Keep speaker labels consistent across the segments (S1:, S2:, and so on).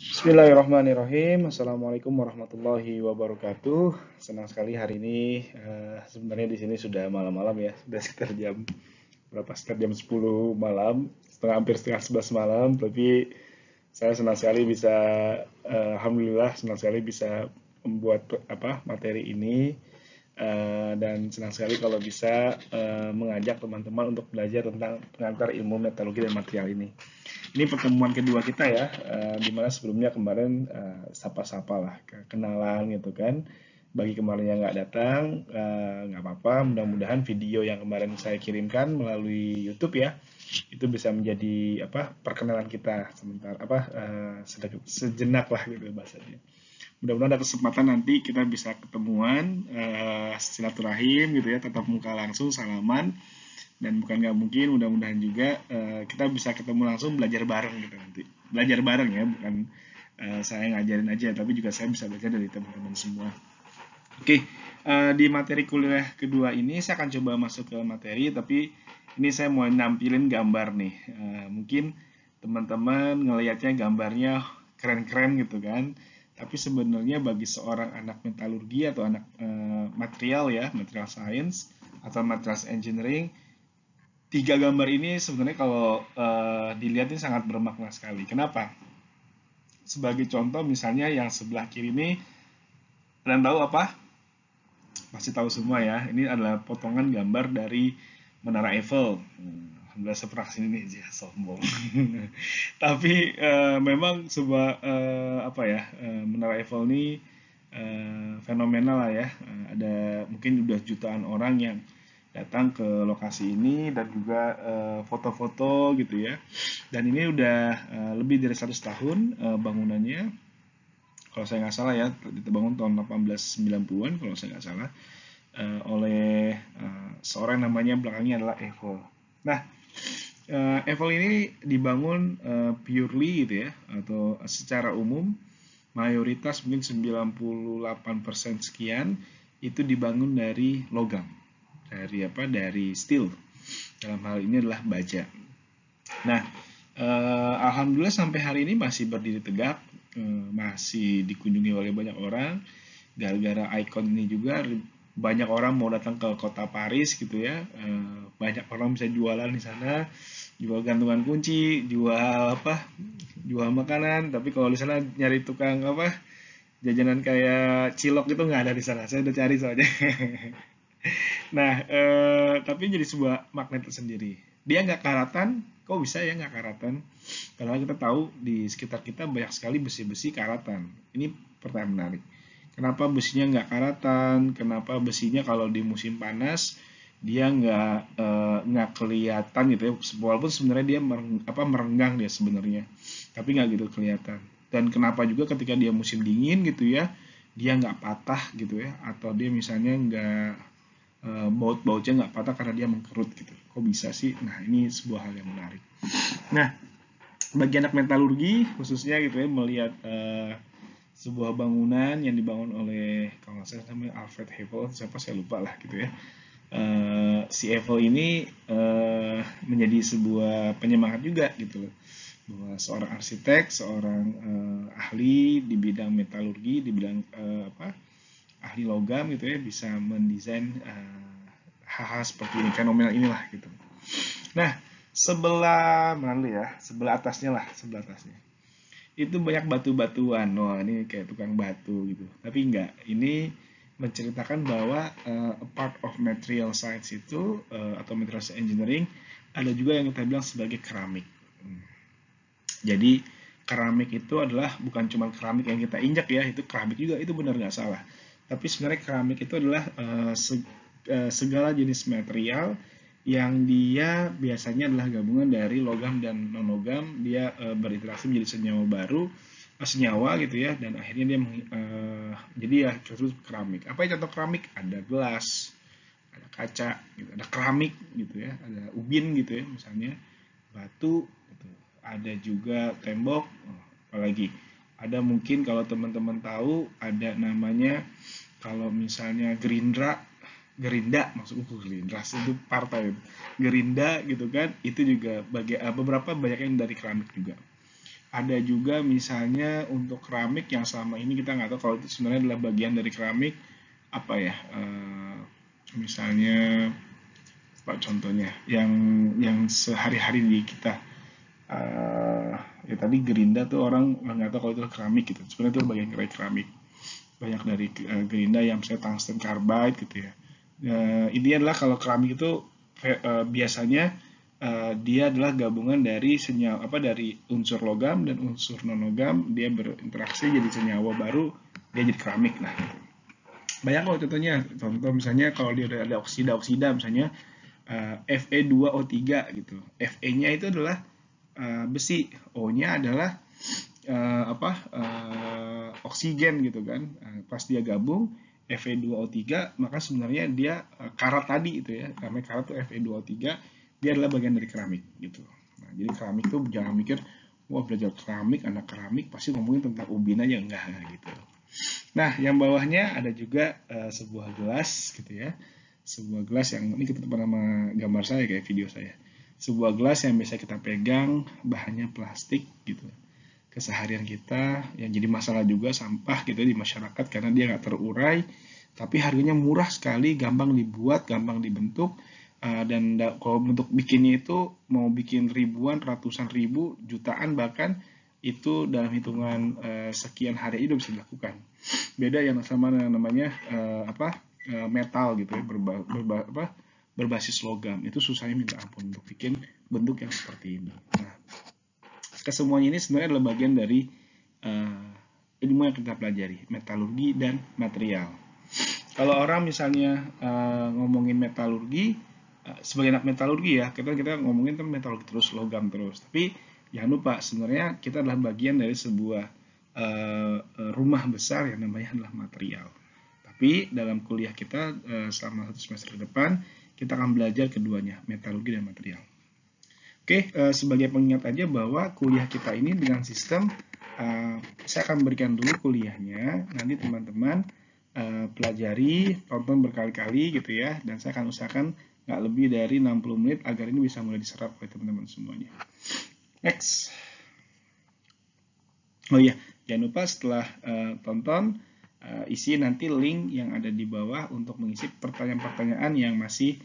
S1: Bismillahirrahmanirrahim. Assalamualaikum warahmatullahi wabarakatuh. Senang sekali hari ini. Sebenarnya di sini sudah malam-malam ya, sudah sekitar jam berapa? Sekitar jam 10 malam, hampir setengah 11 malam. Tapi saya senang sekali bisa, alhamdulillah senang sekali bisa membuat materi ini. Dan senang sekali kalau bisa mengajak teman-teman untuk belajar tentang pengantar ilmu metalurgi dan material ini. Ini pertemuan kedua kita ya, di mana sebelumnya kemarin sapa-sapa lah, kenalan gitu kan. Bagi kemarin yang nggak datang, nggak apa-apa. Mudah-mudahan video yang kemarin saya kirimkan melalui YouTube ya, itu bisa menjadi perkenalan kita sebentar, sejenak lah gitu bahasanya. Mudah-mudahan ada kesempatan nanti kita bisa ketemuan, silaturahim gitu ya, tatap muka langsung, salaman, dan bukan nggak mungkin, mudah-mudahan juga kita bisa ketemu langsung, belajar bareng gitu nanti. Belajar bareng ya, bukan saya ngajarin aja, tapi juga saya bisa belajar dari teman-teman semua. Oke, di materi kuliah kedua ini saya akan coba masuk ke materi, tapi ini saya mau nampilin gambar nih. Mungkin teman-teman ngelihatnya gambarnya keren-keren gitu kan, tapi sebenarnya bagi seorang anak metalurgi atau anak material ya, material science atau materials engineering, tiga gambar ini sebenarnya kalau dilihat ini sangat bermakna sekali. Kenapa? Sebagai contoh misalnya yang sebelah kiri ini, kalian tahu apa? Pasti tahu semua ya. Ini adalah potongan gambar dari Menara Eiffel. Alhamdulillah saya pernah kesini nih, ya sombong. Tapi memang sebuah Menara Eiffel ini fenomenal lah ya. Ada mungkin udah jutaan orang yang datang ke lokasi ini dan juga foto-foto gitu ya. Dan ini udah lebih dari 100 tahun bangunannya. Kalau saya nggak salah ya, dibangun tahun 1890-an kalau saya nggak salah, oleh seorang namanya belakangnya adalah Eiffel. Nah, Eiffel ini dibangun purely gitu ya, atau secara umum mayoritas mungkin 98% sekian itu dibangun dari logam, dari steel. Dalam hal ini adalah baja. Nah, alhamdulillah sampai hari ini masih berdiri tegak, masih dikunjungi oleh banyak orang. Gara-gara ikon ini juga banyak orang mau datang ke kota Paris gitu ya. Banyak orang bisa jualan di sana, jual gantungan kunci, jual makanan. Tapi kalau di sana nyari tukang jajanan kayak cilok itu nggak ada di sana. Saya udah cari soalnya. Nah, tapi jadi sebuah magnet tersendiri. Dia nggak karatan, kok bisa ya nggak karatan? Karena kita tahu di sekitar kita banyak sekali besi-besi karatan. Ini pertanyaan menarik. Kenapa besinya nggak karatan? Kenapa besinya kalau di musim panas dia nggak kelihatan gitu ya? Walaupun sebenarnya dia merenggang dia sebenarnya, tapi nggak gitu kelihatan. Dan kenapa juga ketika dia musim dingin gitu ya, dia nggak patah gitu ya? Atau dia misalnya nggak baut-bautnya nggak patah karena dia mengkerut gitu. Kok bisa sih? Nah, ini sebuah hal yang menarik. Nah, bagi anak metalurgi khususnya gitu ya, melihat sebuah bangunan yang dibangun oleh, kalau nggak salah namanya Alfred Eiffel, siapa saya lupa lah gitu ya. Si Eiffel ini menjadi sebuah penyemangat juga gitu loh, bahwa seorang arsitek, seorang ahli di bidang metalurgi, di bidang ahli logam gitu ya, bisa mendesain hal-hal seperti ini, fenomenal inilah gitu. Nah, sebelah mana dulu ya? Sebelah atasnya lah, sebelah atasnya. Itu banyak batu-batuan. Wah, ini kayak tukang batu gitu. Tapi enggak, ini menceritakan bahwa a part of material science itu atau material engineering ada juga yang kita bilang sebagai keramik. Jadi keramik itu adalah bukan cuma keramik yang kita injak ya, itu keramik juga, itu benar nggak salah. Tapi sebenarnya keramik itu adalah segala jenis material yang dia biasanya adalah gabungan dari logam dan non-logam. Dia berinteraksi menjadi senyawa gitu ya, dan akhirnya dia jadi ya contoh keramik. Apa yang contoh keramik? Ada gelas, ada kaca, gitu, ada keramik gitu ya, ada ubin gitu ya misalnya, batu, gitu. Ada juga tembok, apalagi ada mungkin kalau teman-teman tahu ada namanya, kalau misalnya Gerinda, maksudku Gerindra itu partai Gerinda gitu kan, itu juga beberapa banyak yang dari keramik juga. Ada juga misalnya untuk keramik yang selama ini kita nggak tahu kalau itu sebenarnya adalah bagian dari keramik apa ya, misalnya apa contohnya yang sehari-hari di kita, ya tadi gerinda tuh orang nggak tahu kalau itu keramik gitu, sebenarnya itu bagian dari keramik. Banyak dari gerinda yang misalnya tungsten carbide gitu ya. Intinya adalah kalau keramik itu biasanya dia adalah gabungan dari senyawa apa dari unsur logam dan unsur non logam, dia berinteraksi jadi senyawa baru, dia jadi keramik. Nah, banyak kok contoh misalnya kalau dia ada oksida misalnya Fe2O3 gitu. Fe-nya itu adalah besi, O-nya adalah oksigen gitu kan. Pas dia gabung Fe2O3, maka sebenarnya dia karat tadi itu ya, karena karat itu Fe2O3, dia adalah bagian dari keramik gitu. Nah, jadi keramik tuh jangan mikir wah belajar keramik, anak keramik pasti ngomongin tentang ubin aja, enggak gitu. Nah, yang bawahnya ada juga sebuah gelas gitu ya. Sebuah gelas yang ini kita nama gambar saya kayak video saya. Sebuah gelas yang bisa kita pegang, bahannya plastik gitu. Keseharian kita yang jadi masalah juga sampah gitu di masyarakat karena dia nggak terurai, tapi harganya murah sekali, gampang dibuat, gampang dibentuk, dan kalau bentuk bikinnya itu mau bikin ribuan, ratusan ribu, jutaan bahkan itu dalam hitungan sekian hari itu bisa dilakukan. Beda yang sama namanya metal gitu ya, berbasis logam, itu susahnya minta ampun untuk bikin bentuk yang seperti ini. Nah, kesemuanya ini sebenarnya adalah bagian dari ilmu yang kita pelajari, metalurgi dan material. Kalau orang misalnya ngomongin metalurgi, sebagai anak metalurgi ya, kita ngomongin tentang metalurgi terus, logam terus. Tapi jangan lupa sebenarnya kita adalah bagian dari sebuah rumah besar yang namanya adalah material. Tapi dalam kuliah kita selama 1 semester ke depan, kita akan belajar keduanya, metalurgi dan material. Oke, sebagai pengingat aja bahwa kuliah kita ini dengan sistem, saya akan berikan dulu kuliahnya, nanti teman-teman pelajari, tonton berkali-kali gitu ya, dan saya akan usahakan nggak lebih dari 60 menit agar ini bisa mulai diserap oleh teman-teman semuanya. Next. Oh iya, jangan lupa setelah tonton, isi nanti link yang ada di bawah untuk mengisi pertanyaan-pertanyaan yang masih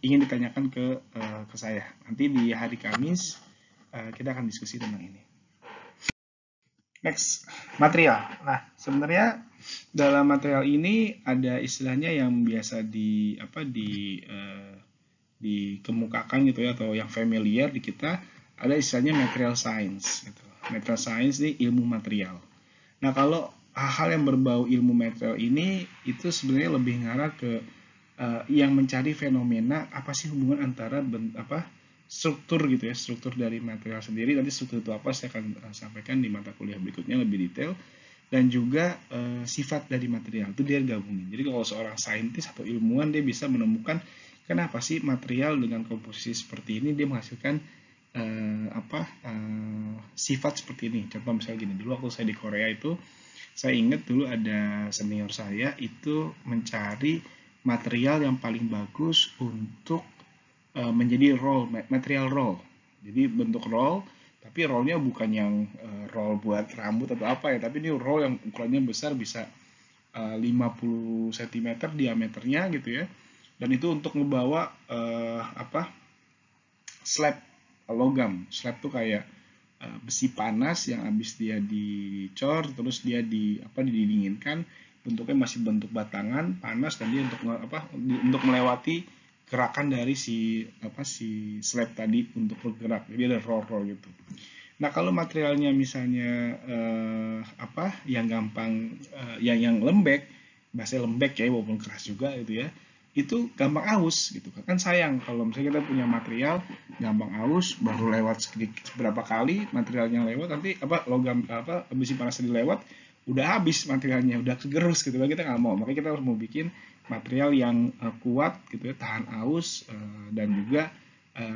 S1: ingin ditanyakan ke saya. Nanti di hari Kamis kita akan diskusi tentang ini. Next, material. Nah, sebenarnya dalam material ini ada istilahnya yang biasa dikemukakan gitu ya, atau yang familiar di kita, ada istilahnya material science gitu. Material science ini ilmu material. Nah, kalau hal-hal yang berbau ilmu material ini itu sebenarnya lebih ngarah ke yang mencari fenomena apa sih hubungan antara struktur gitu ya, struktur dari material sendiri. Nanti struktur itu apa saya akan sampaikan di mata kuliah berikutnya lebih detail, dan juga sifat dari material itu dia gabungin. Jadi kalau seorang saintis atau ilmuwan dia bisa menemukan kenapa sih material dengan komposisi seperti ini dia menghasilkan sifat seperti ini. Contoh misalnya gini, dulu waktu saya di Korea itu saya ingat dulu ada senior saya itu mencari material yang paling bagus untuk menjadi material roll. Jadi bentuk roll, tapi rollnya bukan yang roll buat rambut atau apa ya, tapi ini roll yang ukurannya besar, bisa 50 cm diameternya gitu ya. Dan itu untuk membawa slab logam. Slab tuh kayak besi panas yang habis dia dicor, terus dia didinginkan, bentuknya masih bentuk batangan, panas, dan dia untuk melewati gerakan dari si slab tadi untuk bergerak. Jadi ada roll gitu. Nah, kalau materialnya misalnya yang gampang, yang lembek, bahasa lembek ya walaupun keras juga gitu ya, itu gampang aus gitu kan. Sayang kalau misalnya kita punya material gampang aus, baru lewat sedikit beberapa kali materialnya lewat, nanti logam besi panas tadi lewat, udah habis materialnya, udah gerus gitu kan, kita nggak mau. Makanya kita harus mau bikin material yang kuat gitu ya, tahan aus, dan juga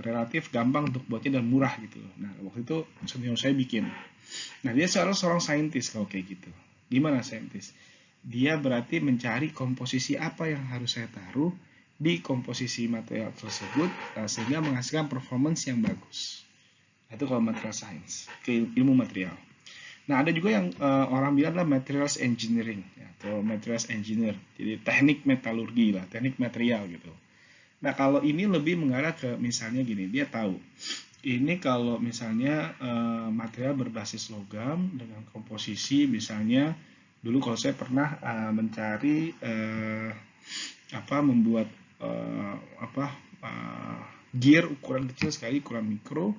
S1: relatif gampang untuk buatnya dan murah gitu. Nah, waktu itu senior saya bikin. Nah, dia seorang saintis kalau kayak gitu. Gimana saintis? Dia berarti mencari komposisi apa yang harus saya taruh di komposisi material tersebut sehingga menghasilkan performance yang bagus. Itu kalau material science, ke ilmu material. Nah, ada juga yang orang bilang lah materials engineering atau materials engineer. Jadi teknik metalurgi lah, teknik material gitu. Nah, kalau ini lebih mengarah ke misalnya gini, dia tahu ini kalau misalnya material berbasis logam dengan komposisi misalnya dulu kalau saya pernah mencari membuat gear ukuran kecil sekali, ukuran mikro,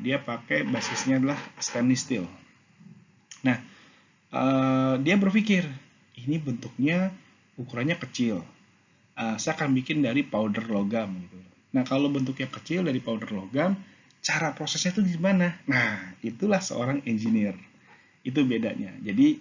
S1: dia pakai basisnya adalah stainless steel. Nah, dia berpikir ini bentuknya ukurannya kecil, saya akan bikin dari powder logam gitu. Nah, kalau bentuknya kecil dari powder logam, cara prosesnya itu gimana? Nah, itulah seorang engineer. Itu bedanya. Jadi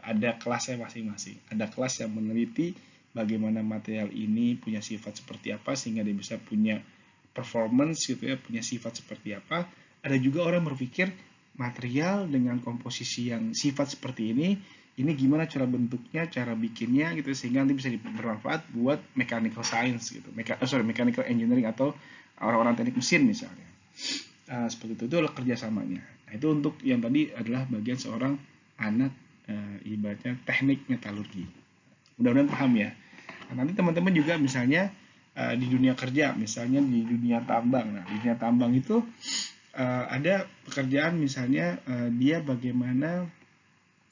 S1: ada kelasnya masing-masing. Ada kelas yang meneliti bagaimana material ini punya sifat seperti apa sehingga dia bisa punya performance gitu ya, punya sifat seperti apa. Ada juga orang berpikir material dengan komposisi yang sifat seperti ini gimana cara bentuknya, cara bikinnya gitu sehingga nanti bisa bermanfaat buat mechanical science gitu, mechanical engineering atau orang-orang teknik mesin misalnya. Seperti itu adalah kerjasamanya. Nah, itu untuk yang tadi adalah bagian seorang anak ibaratnya teknik metalurgi. Mudah-mudahan paham ya. Nah, nanti teman-teman juga misalnya di dunia kerja, misalnya di dunia tambang. Nah, di dunia tambang itu ada pekerjaan misalnya dia bagaimana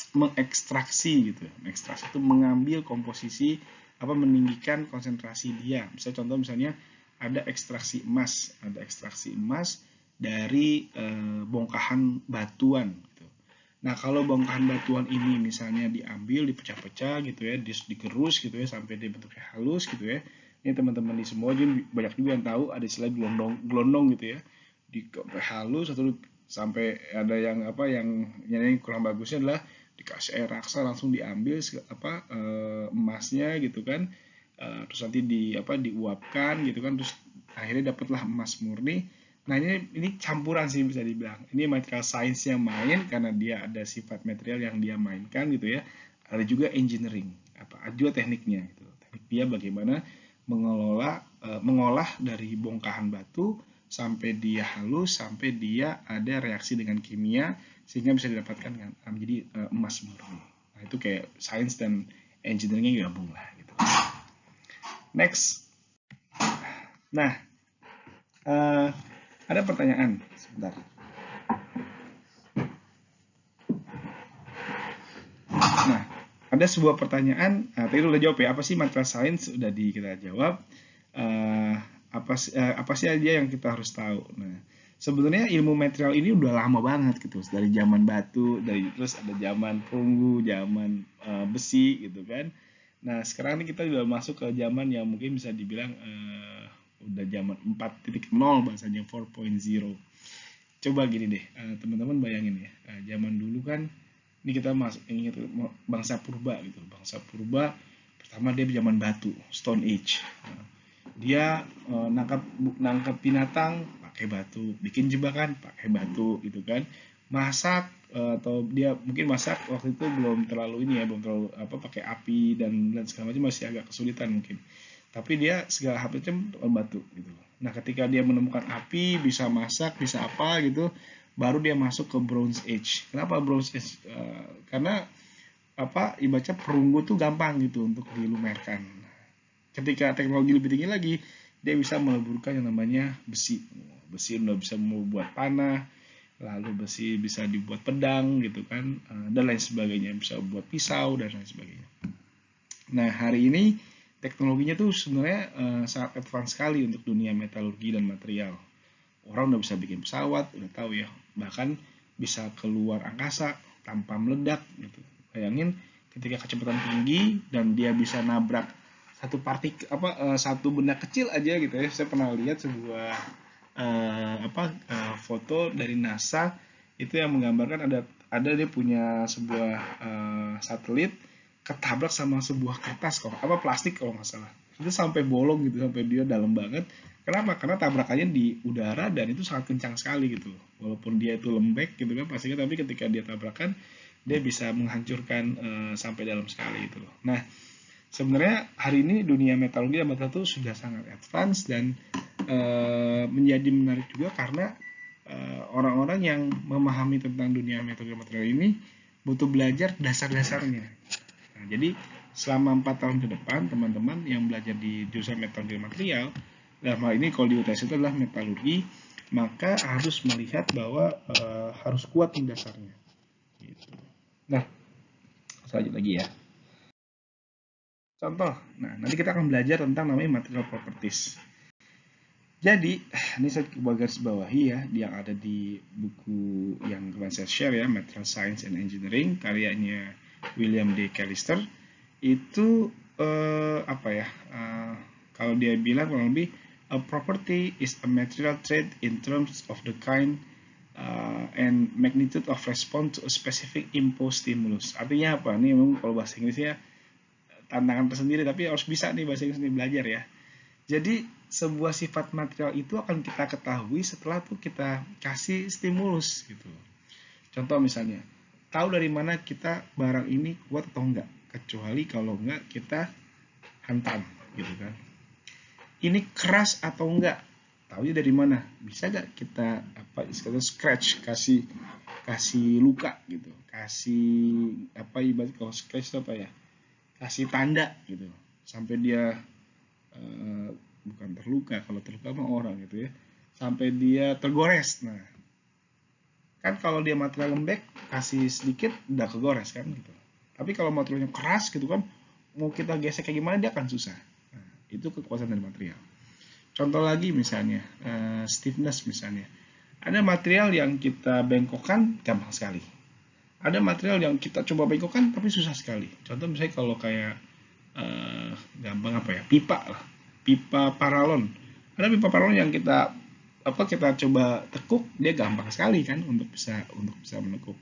S1: mengekstraksi gitu. Mengekstraksi itu mengambil komposisi meninggikan konsentrasi dia. Misalnya contoh misalnya ada ekstraksi emas dari bongkahan batuan gitu. Nah, kalau bongkahan batuan ini misalnya diambil, dipecah-pecah gitu ya, digerus gitu ya sampai dia bentuknya halus gitu ya. Ini teman-teman di semua banyak juga yang tahu ada istilah gelondong gitu ya. Halus atau sampai ada yang yang kurang bagusnya adalah dikasih air raksa langsung diambil emasnya gitu kan. Terus nanti diuapkan gitu kan, terus akhirnya dapatlah emas murni. Nah, ini campuran sih bisa dibilang. Ini material science yang main karena dia ada sifat material yang dia mainkan gitu ya. Ada juga engineering, juga tekniknya gitu. Teknik dia bagaimana mengolah dari bongkahan batu sampai dia halus, sampai dia ada reaksi dengan kimia sehingga bisa didapatkan menjadi emas murni. Nah, itu kayak science dan engineeringnya gabung lah gitu. Next. Nah, ada pertanyaan sebentar. Nah, ada sebuah pertanyaan. Tadi udah jawab ya. Apa sih material science? Udah kita jawab. Apa sih aja yang kita harus tahu? Nah, sebenarnya ilmu material ini udah lama banget gitu. Dari zaman batu, terus ada zaman perunggu, zaman besi gitu kan. Nah, sekarang ini kita udah masuk ke zaman yang mungkin bisa dibilang udah zaman 4.0 bahasanya 4.0. Coba gini deh, teman-teman bayangin ya, zaman dulu kan, ini kita ingat bangsa purba gitu. Bangsa purba pertama dia zaman batu, Stone Age. Dia nangkap binatang pakai batu, bikin jebakan pakai batu gitu kan. Masak atau dia mungkin masak waktu itu belum terlalu belum terlalu pakai api dan segala macam, masih agak kesulitan mungkin. Tapi dia segala macam batu gitu. Nah, ketika dia menemukan api, bisa masak, bisa apa gitu, baru dia masuk ke Bronze Age. Kenapa Bronze Age? Karena ibaratnya perunggu tuh gampang gitu untuk dilumerkan. Ketika teknologi lebih tinggi lagi, dia bisa meleburkan yang namanya besi. Besi udah bisa membuat panah, lalu besi bisa dibuat pedang gitu kan, dan lain sebagainya, bisa buat pisau dan lain sebagainya. Nah, hari ini teknologinya tuh sebenarnya sangat advance sekali untuk dunia metalurgi dan material. Orang udah bisa bikin pesawat, udah tahu ya, bahkan bisa keluar angkasa tanpa meledak gitu. Bayangin ketika kecepatan tinggi dan dia bisa nabrak satu benda kecil aja gitu ya. Saya pernah lihat sebuah foto dari NASA itu yang menggambarkan ada dia punya sebuah satelit ketabrak sama sebuah kertas plastik kalau nggak salah, itu sampai bolong gitu, sampai dia dalam banget. Kenapa? Karena tabrakannya di udara dan itu sangat kencang sekali gitu, walaupun dia itu lembek gitu kan pastinya, tapi ketika dia tabrakan dia bisa menghancurkan sampai dalam sekali gitu loh. Nah, sebenarnya hari ini dunia metalurgi dan material itu sudah sangat advance dan menjadi menarik juga karena orang-orang yang memahami tentang dunia metode material ini butuh belajar dasar-dasarnya. Nah, jadi selama 4 tahun ke depan, teman-teman yang belajar di jurusan metode material, dalam hal ini kalau di UTS itu adalah metalurgi, maka harus melihat bahwa harus kuat nih dasarnya. Gitu. Nah, selanjutnya lagi ya. Contoh, nah nanti kita akan belajar tentang namanya material properties. Jadi, ini saya garis bawahi ya, yang ada di buku yang kemarin saya share ya, Material Science and Engineering, karyanya William D. Callister. Itu apa ya? Kalau dia bilang kurang lebih, a property is a material trait in terms of the kind and magnitude of response to a specific imposed stimulus. Artinya apa? Ini memang kalau bahasa Inggrisnya tantangan tersendiri, tapi harus bisa nih bahasa Inggris ini belajar ya. Jadi sebuah sifat material itu akan kita ketahui setelah tuh kita kasih stimulus gitu. Contoh misalnya, tahu dari mana kita barang ini kuat atau enggak, kecuali kalau enggak kita hantam gitu kan. Ini keras atau enggak, tahu dari mana? Bisa enggak kita istilahnya scratch, kasih luka gitu, kasih ibarat kalau scratch itu apa ya? Kasih tanda gitu, sampai dia bukan terluka, kalau terluka mah orang gitu ya, sampai dia tergores. Nah, kan kalau dia material lembek, kasih sedikit udah kegores kan gitu. Tapi kalau materialnya keras gitu kan, mau kita gesek kayak gimana dia akan susah. Nah, itu kekuatan dari material. Contoh lagi misalnya, stiffness misalnya. Ada material yang kita bengkokkan gampang sekali. Ada material yang kita coba bengkokkan tapi susah sekali. Contoh misalnya kalau kayak gampang pipa lah, pipa paralon. Ada pipa paralon yang kita coba tekuk, dia gampang sekali kan untuk bisa menekuk.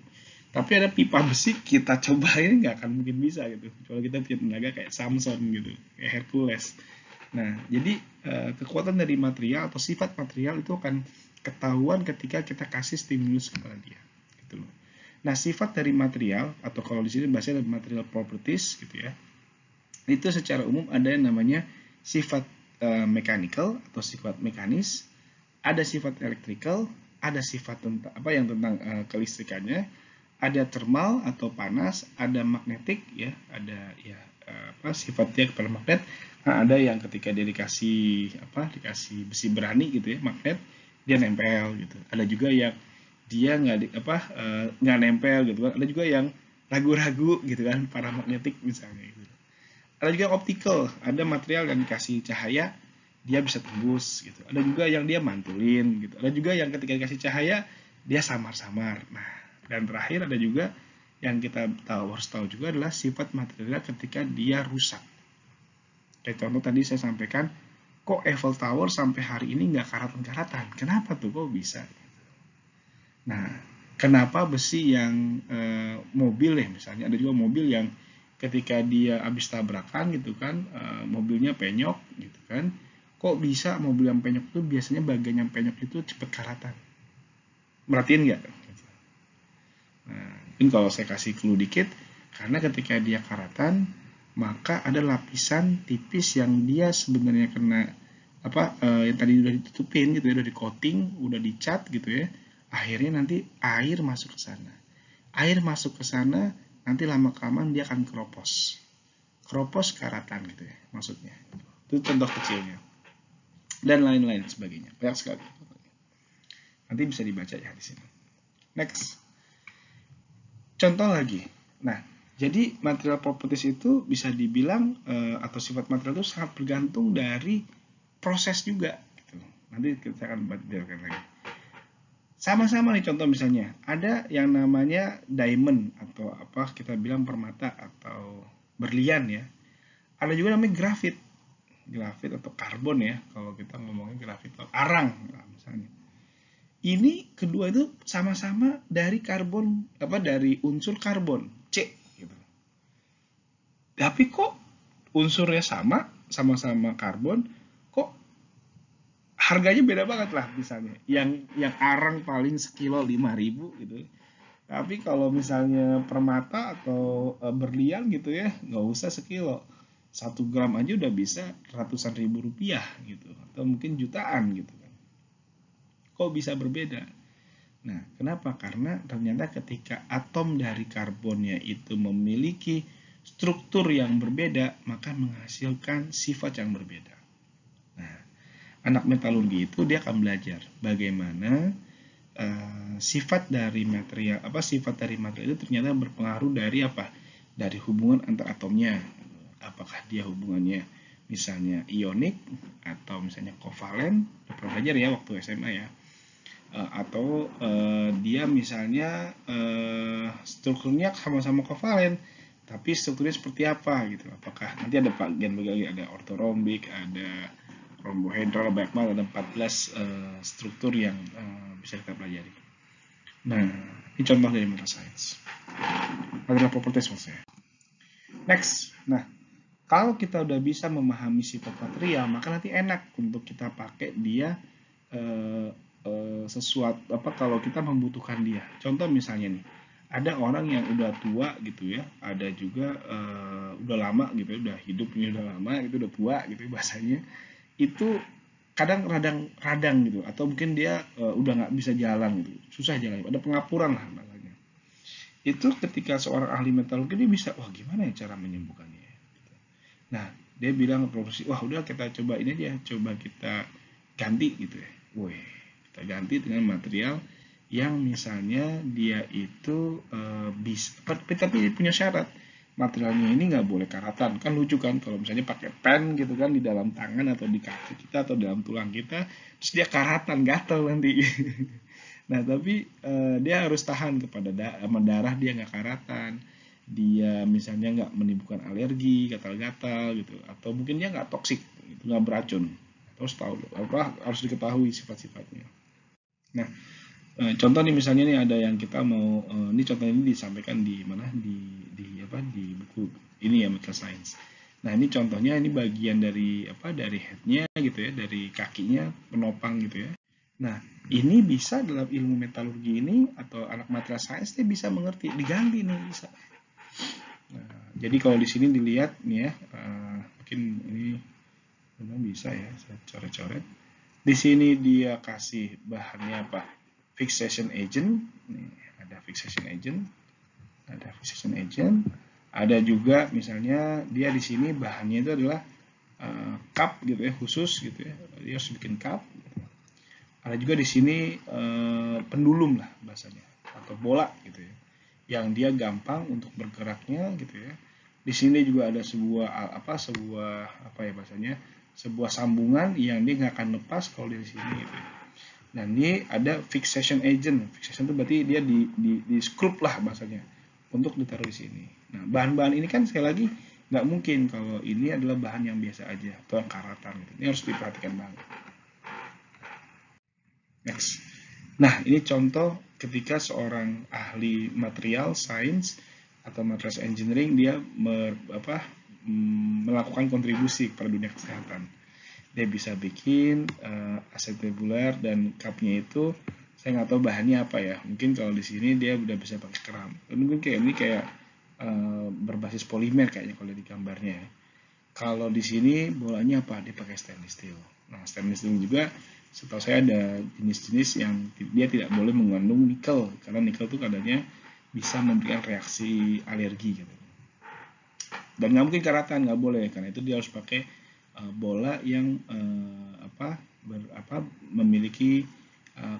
S1: Tapi ada pipa besi kita cobain nggak akan mungkin bisa gitu. Kalau kita punya tenaga kayak Samson gitu, kayak Hercules. Nah, jadi kekuatan dari material atau sifat material itu akan ketahuan ketika kita kasih stimulus kepada dia, gitu loh. Nah, sifat dari material atau kalau di sini bahasanya material properties gitu ya. Itu secara umum ada yang namanya sifat mechanical atau sifat mekanis, ada sifat electrical, ada sifat tentang kelistrikannya, ada thermal atau panas, ada magnetic ya, ada ya sifat dia kepada magnet. Nah, ada yang ketika dia dikasih besi berani gitu ya, magnet, dia nempel gitu. Ada juga yang dia nggak nempel gitu kan. Ada juga yang ragu-ragu gitu kan, paramagnetic misalnya gitu. Ada juga yang optical, ada material yang dikasih cahaya dia bisa tembus gitu. Ada juga yang dia mantulin gitu. Ada juga yang ketika dikasih cahaya dia samar-samar. Nah, dan terakhir ada juga yang kita harus tahu juga adalah sifat material ketika dia rusak. Kayak contoh tadi saya sampaikan, kok Eiffel Tower sampai hari ini nggak karatan-karatan? Kenapa tuh? Kok bisa? Nah, kenapa besi yang mobil ya misalnya, ada juga mobil yang ketika dia habis tabrakan gitu kan, mobilnya penyok gitu kan, kok bisa mobil yang penyok itu biasanya bagian yang penyok itu cepet karatan? Merhatiin nggak? Nah, mungkin kalau saya kasih clue dikit, karena ketika dia karatan, maka ada lapisan tipis yang dia sebenarnya kena yang tadi udah ditutupin gitu ya, udah di coating, udah dicat gitu ya, akhirnya nanti air masuk ke sana. Air masuk ke sana, nanti lama-kelamaan dia akan keropos karatan gitu ya maksudnya. Itu contoh kecilnya. Dan lain-lain sebagainya. Banyak sekali. Nanti bisa dibaca ya di sini. Next. Contoh lagi. Nah, jadi material properties itu bisa dibilang atau sifat material itu sangat bergantung dari proses juga gitu. Nanti kita akan bicarakan lagi. Sama-sama nih contoh misalnya, ada yang namanya diamond atau kita bilang permata atau berlian ya. Ada juga namanya grafit atau karbon ya, kalau kita ngomongin grafit atau arang misalnya. Ini kedua itu sama-sama dari karbon dari unsur karbon C gitu. Tapi kok unsurnya sama-sama karbon, kok harganya beda banget lah misalnya. Yang arang paling sekilo 5.000 gitu. Tapi kalau misalnya permata atau berlian gitu ya, nggak usah sekilo. 1 gram aja udah bisa ratusan ribu rupiah gitu. Atau mungkin jutaan gitu kan. Kok bisa berbeda? Nah, kenapa? Karena ternyata ketika atom dari karbonnya itu memiliki struktur yang berbeda, maka menghasilkan sifat yang berbeda. Nah, anak metalurgi itu dia akan belajar bagaimana sifat dari material itu ternyata berpengaruh dari apa? Dari hubungan antar atomnya. Apakah dia hubungannya misalnya ionik atau misalnya kovalen, pernah belajar ya waktu SMA ya, atau dia misalnya strukturnya sama-sama kovalen tapi strukturnya seperti apa gitu. Apakah nanti ada bagian-bagian, ada ortorombik, ada rombohedral, banyak banget, ada 14 struktur yang bisa kita pelajari. Nah, ini contoh dari material science, material properties maksudnya. Next, nah kalau kita udah bisa memahami sifat material, maka nanti enak untuk kita pakai dia sesuatu apa kalau kita membutuhkan dia. Contoh misalnya nih, ada orang yang udah tua gitu ya, ada juga udah lama gitu ya, udah hidupnya udah lama gitu, udah tua gitu ya, bahasanya itu kadang radang gitu, atau mungkin dia udah nggak bisa jalan gitu, susah jalan, ada pengapuran lah bahasanya. Itu ketika seorang ahli metalurgi dia bisa, wah gimana ya cara menyembuhkannya. Nah, dia bilang ke profesi, wah udah kita coba ini aja, coba kita ganti gitu ya. Wih, kita ganti dengan material yang misalnya dia itu bisa, tapi dia punya syarat. Materialnya ini nggak boleh karatan. Kan lucu kan kalau misalnya pakai pen gitu kan di dalam tangan atau di kaki kita atau dalam tulang kita, terus dia karatan, gatel nanti. Nah, tapi dia harus tahan kepada darah, dia nggak karatan, dia misalnya nggak menimbulkan alergi, gatal-gatal gitu, atau mungkin dia nggak toksik, gitu, nggak beracun. Terus tahu apa harus diketahui sifat-sifatnya. Nah, contoh nih misalnya nih ada yang kita mau, ini contoh ini disampaikan di mana di buku ini ya, Material Science. Nah, ini contohnya, ini bagian dari dari headnya gitu ya, dari kakinya penopang gitu ya. Nah, ini bisa dalam ilmu metalurgi ini atau anak material science dia bisa mengerti, diganti nih bisa. Nah, jadi kalau di sini dilihat nih ya, mungkin ini memang bisa ya, saya coret-coret. Di sini dia kasih bahannya apa? Fixation agent. Nih, ada fixation agent. Ada fixation agent. Ada juga misalnya dia di sini bahannya itu adalah cup gitu ya, khusus gitu ya. Dia harus bikin cup. Ada juga di sini pendulum lah bahasanya, atau bola gitu ya, yang dia gampang untuk bergeraknya gitu ya. Di sini juga ada sebuah bahasanya, sebuah sambungan yang dia nggak akan lepas kalau dari sini gitu ya. Nah, ini ada fixation agent. Fixation itu berarti dia di skrup lah bahasanya untuk ditaruh di sini. Nah, bahan-bahan ini kan sekali lagi nggak mungkin kalau ini adalah bahan yang biasa aja atau yang karatan gitu. Ini harus diperhatikan banget. Next. Nah, ini contoh ketika seorang ahli material science atau materials engineering dia melakukan kontribusi kepada dunia kesehatan. Dia bisa bikin aset reguler, dan cupnya itu saya nggak tahu bahannya apa ya. Mungkin kalau di sini dia udah bisa pakai keram. Mungkin kayak berbasis polimer kayaknya kalau di gambarnya. Kalau di sini bolanya apa? Dia pakai stainless steel. Nah, stainless steel juga setahu saya ada jenis-jenis yang dia tidak boleh mengandung nikel, karena nikel itu kadangnya bisa memberikan reaksi alergi gitu. Dan nggak mungkin karatan, nggak boleh, karena itu dia harus pakai bola yang memiliki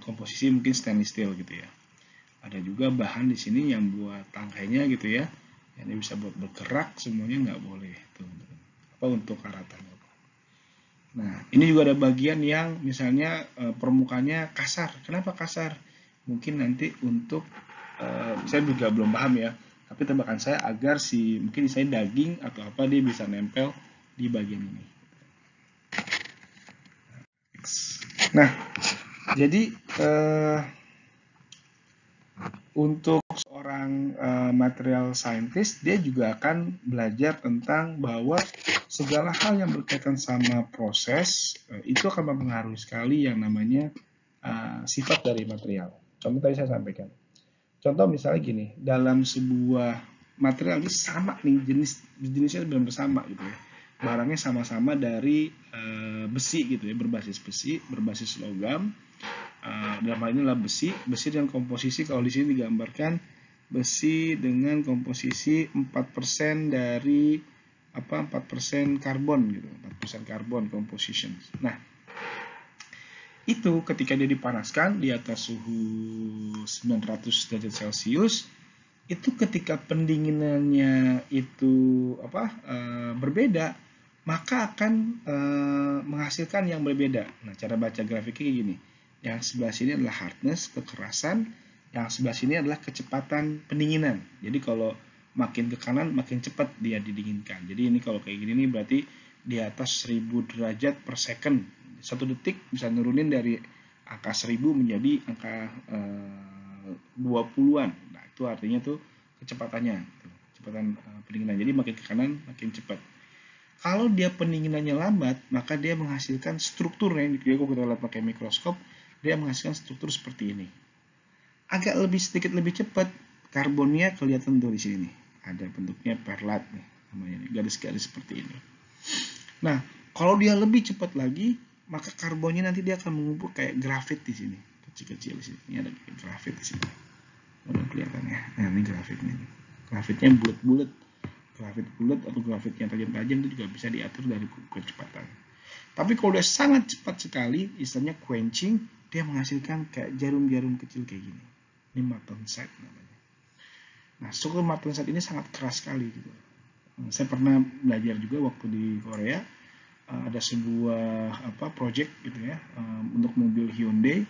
S1: komposisi mungkin stainless steel gitu ya. Ada juga bahan di sini yang buat tangkainya gitu ya, yang dia bisa buat bergerak, semuanya nggak boleh tuh. Untuk karatan. Nah, ini juga ada bagian yang misalnya permukaannya kasar. Kenapa kasar? Mungkin nanti untuk saya juga belum paham ya, tapi tebakan saya agar mungkin saya daging atau apa dia bisa nempel di bagian ini. Nah, jadi untuk seorang material scientist, dia juga akan belajar tentang bahwa segala hal yang berkaitan sama proses itu akan mempengaruhi sekali yang namanya sifat dari material. Contoh tadi saya sampaikan. Contoh misalnya gini, dalam sebuah material ini sama nih, jenisnya benar-benar sama gitu ya. Barangnya sama-sama dari besi gitu ya, berbasis besi, berbasis logam, dalam hal ini adalah besi dengan komposisi, kalau di sini digambarkan besi dengan komposisi 4% dari 4% karbon gitu, 4% karbon composition. Nah, itu ketika dia dipanaskan di atas suhu 900 derajat Celcius, itu ketika pendinginannya itu berbeda, maka akan menghasilkan yang berbeda. Nah, cara baca grafiknya kayak gini. Yang sebelah sini adalah hardness, kekerasan. Yang sebelah sini adalah kecepatan pendinginan. Jadi kalau makin ke kanan, makin cepat dia didinginkan. Jadi ini kalau kayak gini nih berarti di atas 1000 derajat per second. 1 detik bisa nurunin dari angka 1000 menjadi angka 20-an. Nah, itu artinya tuh kecepatannya, kecepatan pendinginan. Jadi makin ke kanan, makin cepat. Kalau dia pendinginannya lambat, maka dia menghasilkan strukturnya. Kalau kita lihat pakai mikroskop, dia menghasilkan struktur seperti ini. Agak sedikit lebih cepat, karbonnya kelihatan tuh di sini. Ada bentuknya perlat nih, namanya garis-garis seperti ini. Nah, kalau dia lebih cepat lagi, maka karbonnya nanti dia akan mengumpul kayak grafit di sini, kecil-kecil di sini. Ini ada grafit di sini. Udah kelihatan ya. Nah, ini grafitnya. Grafitnya bulat-bulat. Grafit bulat atau grafit yang tajam-tajam itu juga bisa diatur dari kecepatan. Tapi kalau dia sangat cepat sekali, istilahnya quenching, dia menghasilkan kayak jarum-jarum kecil kayak gini. Ini martensite namanya. Nah, struktur martensite ini sangat keras sekali gitu. Saya pernah belajar juga waktu di Korea, ada sebuah project gitu ya, untuk mobil Hyundai.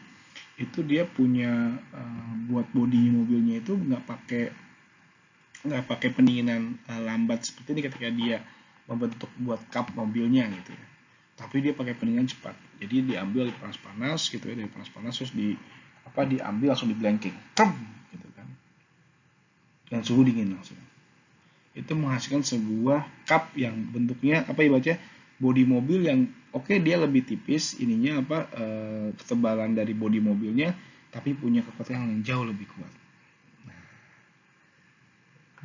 S1: Itu dia punya buat bodi mobilnya itu nggak pakai pendinginan lambat seperti ini ketika dia membentuk buat kap mobilnya gitu ya. Tapi dia pakai pendinginan cepat. Jadi diambil dari panas-panas gitu ya, dari panas-panas terus diambil langsung di blanking. Gitu kan. Dan suhu dingin langsung. Itu menghasilkan sebuah kap yang bentuknya bodi mobil yang dia lebih tipis ininya ketebalan dari bodi mobilnya, tapi punya kekuatan yang jauh lebih kuat.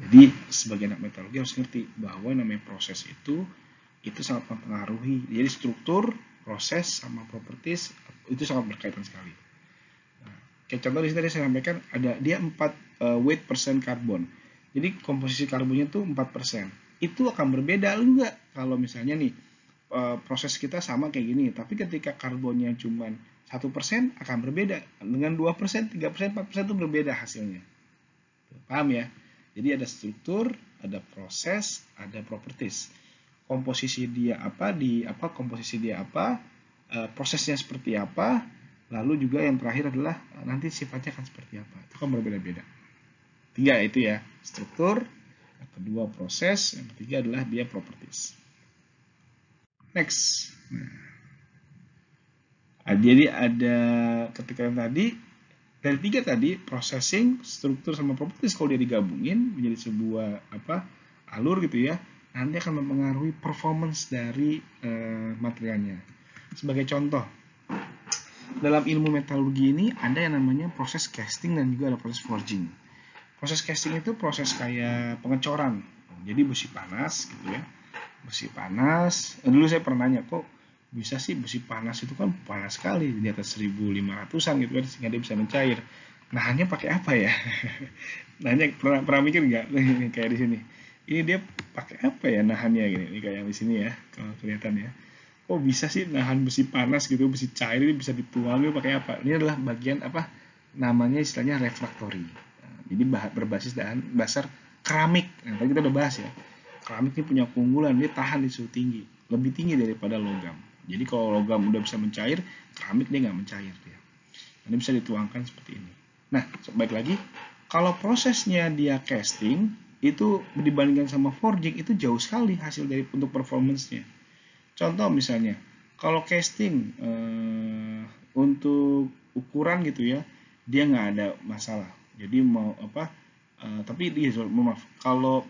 S1: Jadi sebagai anak metalurgi harus ngerti bahwa namanya proses itu sangat mempengaruhi. Jadi struktur, proses, sama properties itu sangat berkaitan sekali. Nah, kayak contoh di sini tadi saya sampaikan ada dia 4 weight persen karbon. Jadi komposisi karbonnya itu 4%. Itu akan berbeda juga kalau misalnya nih proses kita sama kayak gini, tapi ketika karbonnya cuma 1% akan berbeda. Dengan 2%, 3%, 4% itu berbeda hasilnya. Paham ya? Jadi ada struktur, ada proses, ada properties. Komposisi dia prosesnya seperti apa, lalu juga yang terakhir adalah nanti sifatnya akan seperti apa. Itu kan berbeda-beda. 3 itu ya, struktur, yang kedua proses, yang ketiga adalah dia properties. Next. Nah, jadi ada ketika yang tadi dari 3 tadi, processing, struktur sama properties, kalau dia digabungin menjadi sebuah alur gitu ya, nanti akan mempengaruhi performance dari materialnya. Sebagai contoh, dalam ilmu metalurgi ini ada yang namanya proses casting dan juga ada proses forging. Proses casting itu proses kayak pengecoran. Jadi besi panas gitu ya. Besi panas. Dulu saya pernah nanya, kok bisa sih besi panas itu kan panas sekali di atas 1500-an gitu kan, sehingga dia bisa mencair. Nahannya pakai apa ya? Nanya pernah mikir nggak? Kayak di sini. Ini dia pakai apa ya nahannya gini? Ini kayak yang di sini ya, kalau kelihatan ya. Kok bisa sih nahan besi panas gitu, besi cair ini bisa dituang pakai apa? Ini adalah bagian namanya istilahnya refraktori. Jadi berbasis dasar keramik. Nah, tadi kita udah bahas ya. Keramik ini punya keunggulan, dia tahan di suhu tinggi, lebih tinggi daripada logam. Jadi kalau logam udah bisa mencair, keramik dia nggak mencair dia. Ini bisa dituangkan seperti ini. Nah, baik lagi, kalau prosesnya dia casting, itu dibandingkan sama forging, itu jauh sekali hasil dari untuk performance-nya. Contoh misalnya, kalau casting untuk ukuran gitu ya, dia nggak ada masalah. Jadi mau tapi maaf, kalau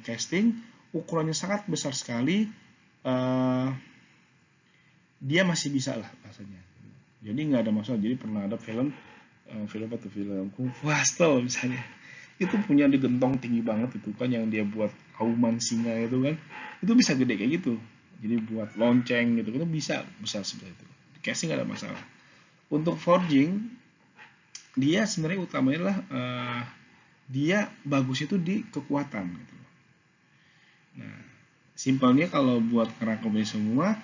S1: casting ukurannya sangat besar sekali, dia masih bisa lah rasanya. Jadi nggak ada masalah. Jadi pernah ada film Kung Fu Hustle misalnya, itu punya digentong tinggi banget itu kan, yang dia buat auman singa itu kan, itu bisa gede kayak gitu. Jadi buat lonceng gitu kan bisa seperti itu. Casting nggak ada masalah. Untuk forging dia sebenarnya utamanya adalah dia bagus itu di kekuatan gitu. Nah, simpelnya kalau buat ngerangkum ini semua,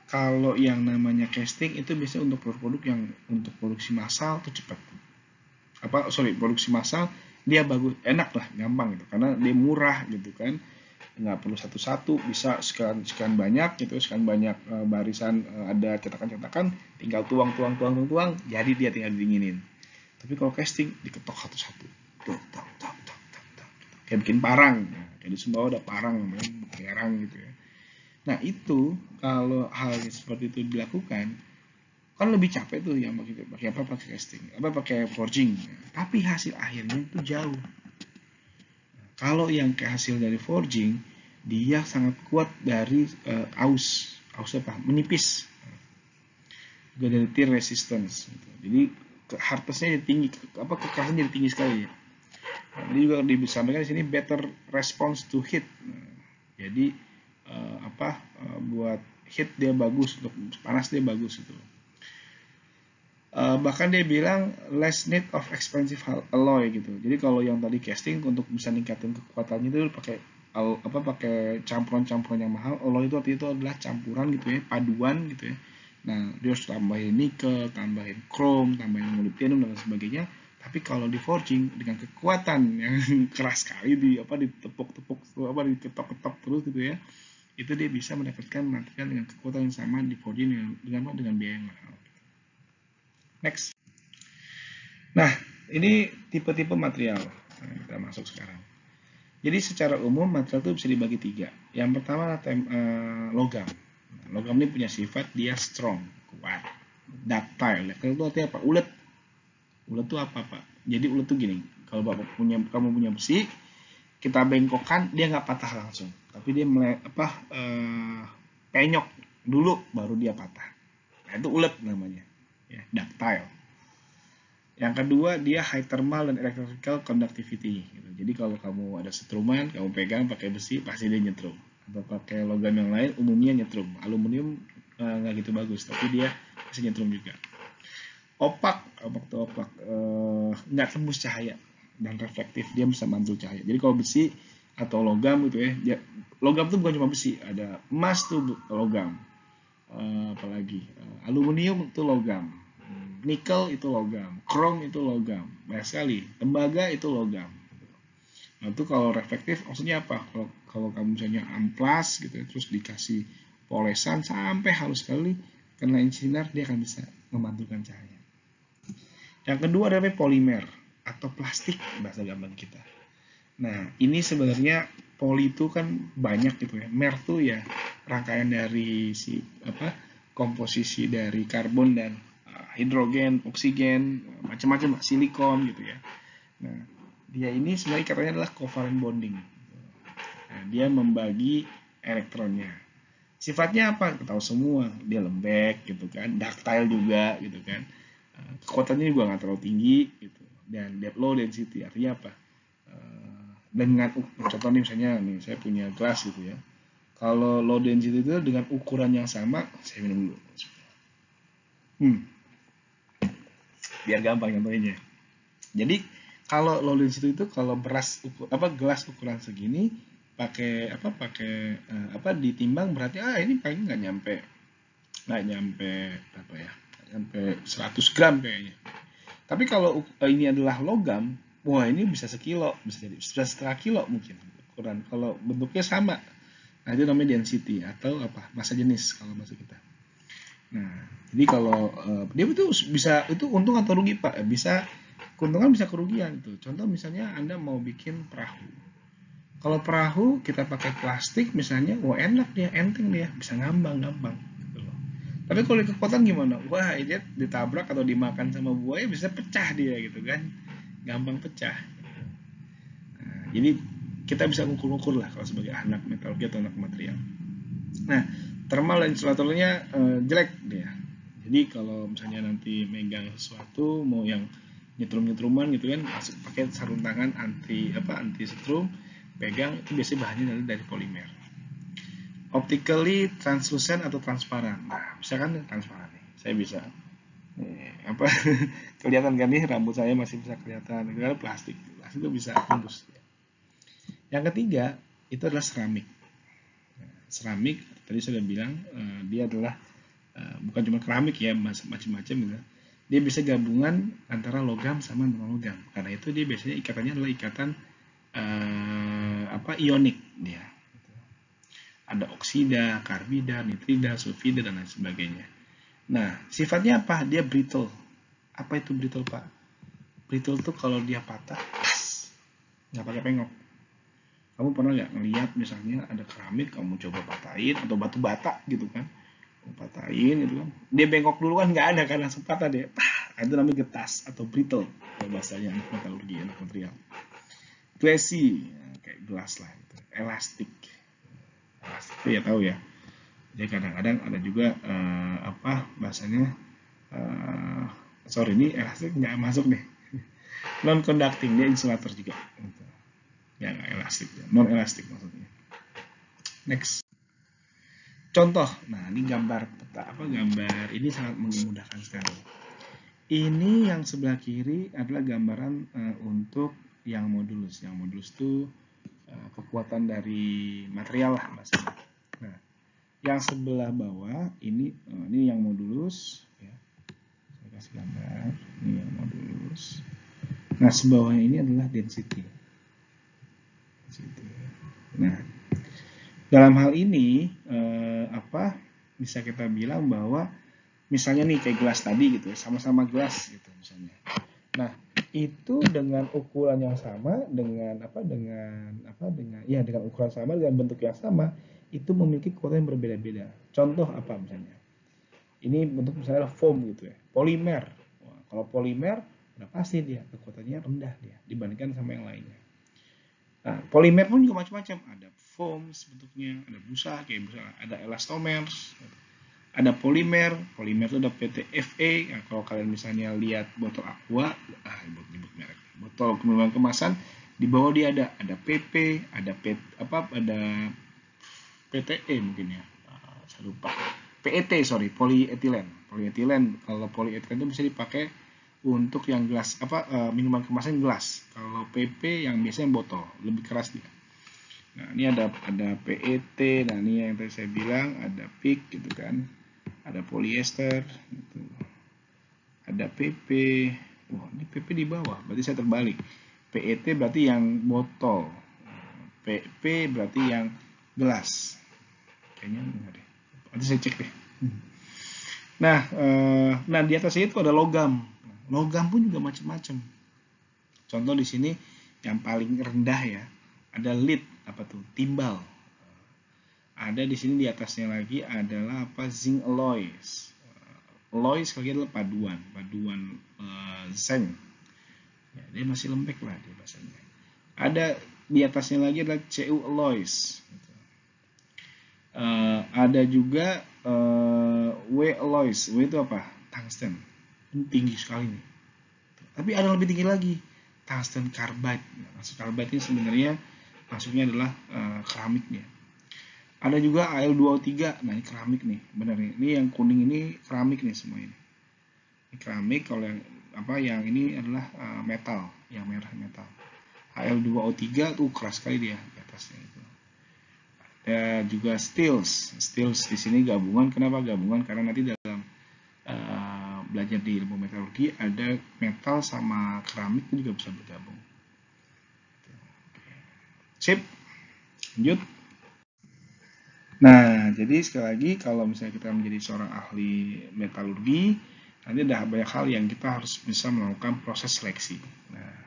S1: kalau yang namanya casting itu biasanya untuk produk yang untuk produksi massal itu cepat. Produksi massal dia bagus, enak lah, gampang gitu, karena dia murah gitu kan, nggak perlu satu-satu, bisa sekian banyak gitu, sekian banyak barisan, ada cetakan-cetakan, tinggal tuang, jadi dia tinggal dinginin. Tapi kalau casting diketok satu-satu, kayak bikin parang, kayak di Sumbawa ada parang namanya parang gitu ya. Nah itu kalau hal seperti itu dilakukan kan lebih capek tuh yang pakai casting, pakai forging, tapi hasil akhirnya itu jauh. Kalau yang ke hasil dari forging, dia sangat kuat dari aus menipis, juga dari tear resistance gitu. Jadi hardness-nya jadi tinggi, kekerasannya jadi tinggi sekali ya. Ini juga disampaikan di sini better response to heat. Jadi buat heat dia bagus, untuk panas dia bagus itu. Bahkan dia bilang less need of expensive alloy gitu. Jadi kalau yang tadi casting untuk bisa ningkatin kekuatannya itu pakai campuran-campuran yang mahal. Alloy itu artinya itu adalah campuran gitu ya, paduan gitu ya. Nah, dia harus tambahin nikel, tambahin chrome, tambahin molybdenum dan sebagainya. Tapi kalau di forging dengan kekuatan yang keras sekali ditepuk-tepuk, diketok-ketok terus gitu ya, itu dia bisa mendapatkan material dengan kekuatan yang sama di forging dengan biaya yang mahal. Next. Nah, ini tipe-tipe material. Nah, kita masuk sekarang. Jadi secara umum material itu bisa dibagi 3. Yang pertama logam. Logam ini punya sifat dia strong, kuat, ductile. Itu artinya apa? Ulet. Ulet itu apa, Pak? Jadi ulet itu gini. Kalau kamu punya besi, kita bengkokkan, dia nggak patah langsung, tapi dia penyok dulu baru dia patah. Nah, itu ulet namanya. Ya, ductile. Yang kedua, dia high thermal dan electrical conductivity gitu. Jadi kalau kamu ada setruman, kamu pegang pakai besi, pasti dia nyetrum. Atau pakai logam yang lain, umumnya nyetrum. Aluminium nggak gitu bagus, tapi dia bisa nyetrum juga. Opak nggak tembus cahaya dan reflektif, dia bisa mantul cahaya. Jadi kalau besi atau logam gitu ya, logam itu bukan cuma besi, ada emas tuh logam, apalagi aluminium itu logam, nikel itu logam, chrome itu logam, banyak sekali, tembaga itu logam. Nah itu kalau reflektif maksudnya apa? Kalau kamu misalnya amplas gitu ya, terus dikasih polesan sampai halus sekali, kena sinar dia akan bisa memantulkan cahaya. Yang kedua adalah polimer atau plastik bahasa gampang kita. Nah ini sebenarnya poli itu kan banyak gitu ya. Mer tuh ya rangkaian dari komposisi dari karbon dan hidrogen, oksigen, macam-macam, silikon gitu ya. Nah, dia ini sebenarnya katanya adalah covalent bonding. Nah, dia membagi elektronnya. Sifatnya apa? Kita tahu semua, dia lembek gitu kan, ductile juga gitu kan. Kekuatannya juga nggak terlalu tinggi gitu. Dan low density artinya apa? Dengan contohnya misalnya nih, saya punya gelas gitu ya. Kalau low density itu dengan ukuran yang sama, saya minum dulu. Biar gampang contohnya. Jadi kalau low density itu kalau gelas ukuran segini pakai ditimbang berarti ini paling nggak nyampe 100 gram kayaknya. Tapi kalau ini adalah logam, wah ini bisa sekilo, bisa jadi setengah kilo mungkin ukuran. Kalau bentuknya sama, nah itu namanya density atau massa jenis kalau bahasa kita. Nah, jadi kalau dia itu bisa, itu untung atau rugi Pak? Bisa keuntungan, bisa kerugian tuh. Contoh misalnya Anda mau bikin perahu. Kalau perahu kita pakai plastik misalnya, wah enak dia, enteng dia, bisa ngambang gitu loh. Tapi kalau kekuatan gimana? Wah, dia ditabrak atau dimakan sama buaya bisa pecah dia gitu kan. Gampang pecah. Nah, jadi kita bisa ukur-ukur lah kalau sebagai anak metalurgi atau anak material. Nah, thermal dan insulatornya jelek dia. Jadi kalau misalnya nanti megang sesuatu mau yang nyetrum-nyetruman gitu kan, pakai sarung tangan anti setrum, pegang, itu biasanya bahannya dari polimer. Optically translucent atau transparan. Nah, misalkan transparan nih, saya bisa Apa kelihatan kan nih, rambut saya masih bisa kelihatan karena plastik itu bisa tembus. Yang ketiga itu adalah seramik. Seramik tadi sudah bilang dia adalah bukan cuma keramik ya, macam-macam gitu. Dia bisa gabungan antara logam sama non logam. Karena itu dia biasanya ikatannya adalah ikatan ionik dia. Ada oksida, karbida, nitrida, sulfida dan lain sebagainya. Nah, sifatnya apa? Dia brittle. Apa itu brittle, Pak? Brittle tuh kalau dia patah, nggak pakai pengok. Kamu pernah nggak ngeliat misalnya ada keramik, kamu coba patahin, atau batu bata gitu kan, patahin gitu kan, dia bengkok dulu kan nggak ada kan, langsung patah dia. Itu namanya getas atau brittle kalau bahasanya anak metalurgi, anak material. Glassy, kayak gelas lah, gitu. Elastik itu ya tahu ya. Jadi kadang-kadang ada juga bahasanya sorry ini elastik nggak masuk nih. Non conducting, dia insulator juga gitu. Ya nggak elastik ya. Non elastik maksudnya. Next, contoh. Nah ini gambar gambar ini sangat memudahkan sekali. Ini yang sebelah kiri adalah gambaran untuk yang modulus. Yang modulus itu kekuatan dari material lah maksudnya. Nah, yang sebelah bawah ini yang modulus ya. Saya kasih gambar. Ini yang modulus. Nah, sebawahnya ini adalah density. Nah, dalam hal ini bisa kita bilang bahwa misalnya nih kayak gelas tadi gitu, sama-sama gelas gitu misalnya. Nah, itu dengan ukuran yang sama, dengan ukuran sama, dengan bentuk yang sama, itu memiliki kekuatan yang berbeda-beda. Contoh apa misalnya? Ini bentuk misalnya foam gitu ya, polimer. Wah, kalau polimer udah pasti dia kekuatannya rendah dia dibandingkan sama yang lainnya. Nah, polimer pun juga macam-macam. Ada foam bentuknya, ada busa kayak busa, ada elastomers, ada polimer. Polimer itu ada PTFE. Nah, kalau kalian misalnya lihat botol aqua, nyebut merek, botol minuman kemasan, di bawah dia ada PP, ada ada PTE mungkin ya. Saya lupa. PET, sorry, polietilen. Kalau polietilen itu bisa dipakai untuk yang gelas minuman kemasan gelas. Kalau PP yang biasanya botol, lebih keras dia. Nah, ini ada PET, nah ini yang tadi saya bilang ada PIK gitu kan. Ada polyester gitu. Ada PP. Wah, ini PP di bawah, berarti saya terbalik. PET berarti yang botol. PP berarti yang gelas. Kayaknya enggak deh. Nanti saya cek deh. Nah di atasnya itu ada logam. Logam pun juga macam-macam. Contoh di sini yang paling rendah ya, ada lead, apa tuh? Timbal. Ada di sini di atasnya lagi adalah zinc alloys. Alloy sekali adalah paduan zinc. Ya, dia masih lembek lah dia bahasanya. Ada di atasnya lagi adalah Cu alloys. Ada juga W alloys. W itu apa? Tungsten. Ini tinggi sekali nih. Tapi ada yang lebih tinggi lagi, tungsten carbide. Maksud carbide ini sebenarnya maksudnya adalah keramiknya. Ada juga Al2O3. Nah, ini keramik nih, benar nih. Ini yang kuning ini keramik nih semua ini. Ini keramik, kalau yang ini adalah metal, yang merah metal. Al2O3 tuh keras sekali dia di atasnya itu. Ada juga steels. Steels di sini gabungan. Kenapa gabungan? Karena nanti dalam belajar di ilmu metalurgi ada metal sama keramik itu juga bisa bergabung. Sip, lanjut. Nah, jadi sekali lagi kalau misalnya kita menjadi seorang ahli metalurgi, nanti ada banyak hal yang kita harus bisa melakukan proses seleksi. Nah,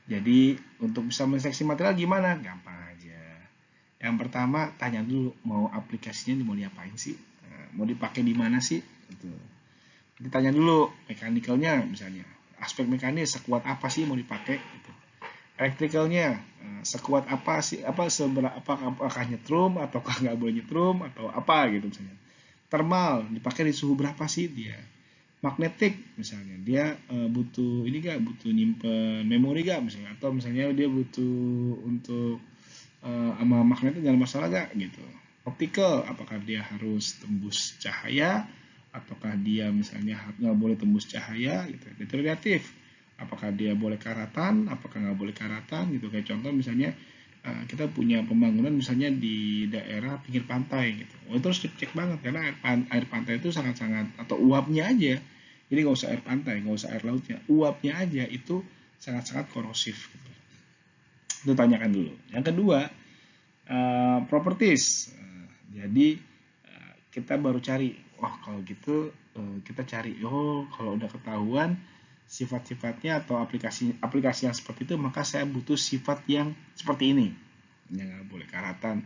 S1: jadi untuk bisa menseleksi material gimana? Gampang aja. Yang pertama, tanya dulu mau aplikasinya mau diapain sih? Mau dipakai di mana sih? Gitu. Ditanya dulu mekanikalnya, misalnya aspek mekanis sekuat apa sih mau dipakai gitu. Elektrikalnya sekuat apa sih, apakah nyetrum ataukah nggak boleh nyetrum atau apa gitu misalnya. Thermal dipakai di suhu berapa sih dia. Magnetik misalnya dia butuh nyimpen memori gak misalnya, atau misalnya dia butuh untuk sama magnetik jangan masalah gak gitu. Optical apakah dia harus tembus cahaya apakah dia misalnya nggak boleh tembus cahaya gitu, itu relatif. Apakah dia boleh karatan, apakah nggak boleh karatan gitu. Kayak contoh misalnya kita punya pembangunan misalnya di daerah pinggir pantai gitu. Itu harus dicek banget karena air pantai itu sangat-sangat, atau uapnya aja. Jadi nggak usah air pantai, nggak usah air lautnya, uapnya aja itu sangat-sangat korosif gitu. Itu tanyakan dulu. Yang kedua, properties. Jadi kita baru cari, kalau gitu kita cari, kalau udah ketahuan sifat-sifatnya atau aplikasi yang seperti itu, maka saya butuh sifat yang seperti ini, yang nggak boleh karatan,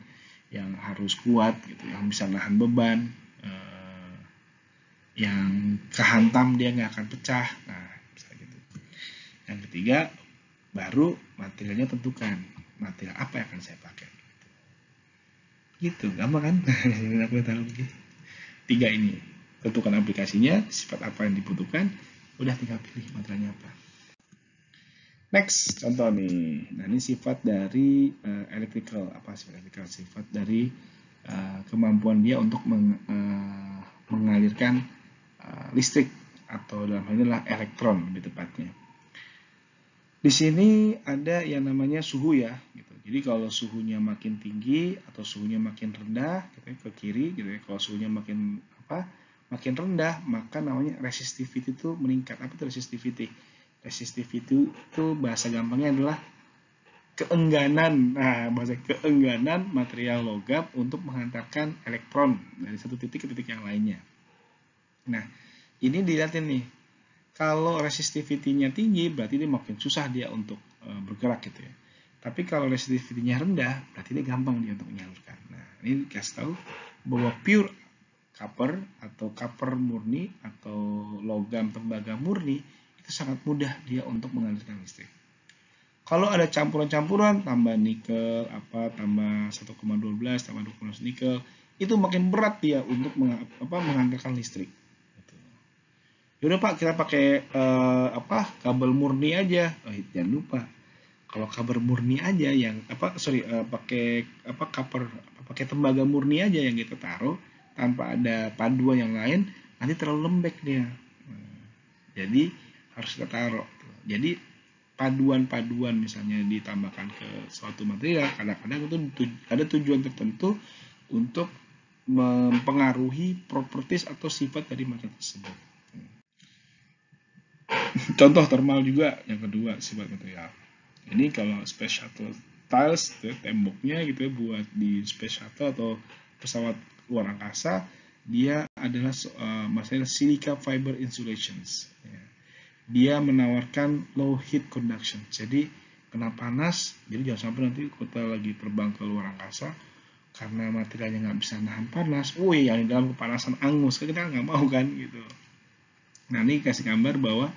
S1: yang harus kuat gitu, yang bisa nahan beban, yang kehantam dia nggak akan pecah. Nah, misalnya gitu. Yang ketiga, baru materialnya tentukan, material apa yang akan saya pakai. Gitu, gampang kan? Aku taruh begini. 3 ini, tentukan aplikasinya, sifat apa yang dibutuhkan, udah tinggal pilih materialnya apa. Next, contoh nih. Nah, ini sifat dari electrical. Apa sifat electrical? Sifat dari kemampuan dia untuk mengalirkan listrik, atau dalam hal ini adalah elektron lebih tepatnya. Di sini ada yang namanya suhu ya, gitu. Jadi kalau suhunya makin tinggi atau suhunya makin rendah, gitu ya, ke kiri, gitu ya. Kalau suhunya makin rendah, maka namanya resistivity itu meningkat. Apa itu resistivity? Resistivity itu bahasa gampangnya adalah keengganan. Nah, bahasa keengganan material logam untuk menghantarkan elektron dari satu titik ke titik yang lainnya. Nah, ini dilihatin nih. Kalau resistivity-nya tinggi, berarti dia makin susah dia untuk bergerak gitu ya. Tapi kalau resistivity-nya rendah, berarti dia gampang dia untuk menyalurkan. Nah, ini dikasih tahu bahwa pure copper atau copper murni atau logam tembaga murni itu sangat mudah dia untuk mengalirkan listrik. Kalau ada campuran-campuran, tambah nikel, tambah 1,12, tambah 2,12 nikel, itu makin berat dia untuk menghantarkan listrik. Yaudah Pak, kita pakai kabel murni aja. Jangan lupa, kalau kabel murni aja yang pakai tembaga murni aja yang kita taruh tanpa ada paduan yang lain, nanti terlalu lembek dia. Jadi harus kita taruh. Jadi paduan-paduan misalnya ditambahkan ke suatu material, kadang-kadang itu ada tujuan tertentu untuk mempengaruhi properties atau sifat dari material tersebut. Contoh thermal juga yang kedua, sifat material. Ini kalau space shuttle tiles, temboknya gitu ya, buat di space shuttle atau pesawat luar angkasa, dia adalah masalah silica fiber insulations. Dia menawarkan low heat conduction. Jadi kena panas, jadi jangan sampai nanti kita lagi terbang ke luar angkasa, karena materialnya nggak bisa nahan panas, yang di dalam kepanasan angus, kita nggak mau kan gitu. Nah, ini kasih gambar bahwa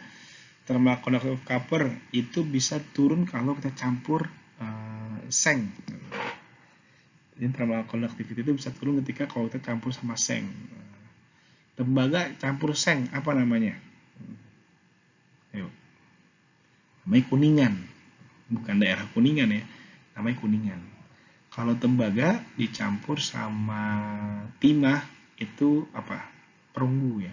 S1: thermal conductivity of copper itu bisa turun kalau kita campur seng. Jadi thermal conductivity itu bisa turun ketika kalau kita campur sama seng. Tembaga campur seng, apa namanya? Ayo. Namanya Kuningan. Bukan daerah Kuningan ya, namanya Kuningan. Kalau tembaga dicampur sama timah itu apa? Perunggu ya.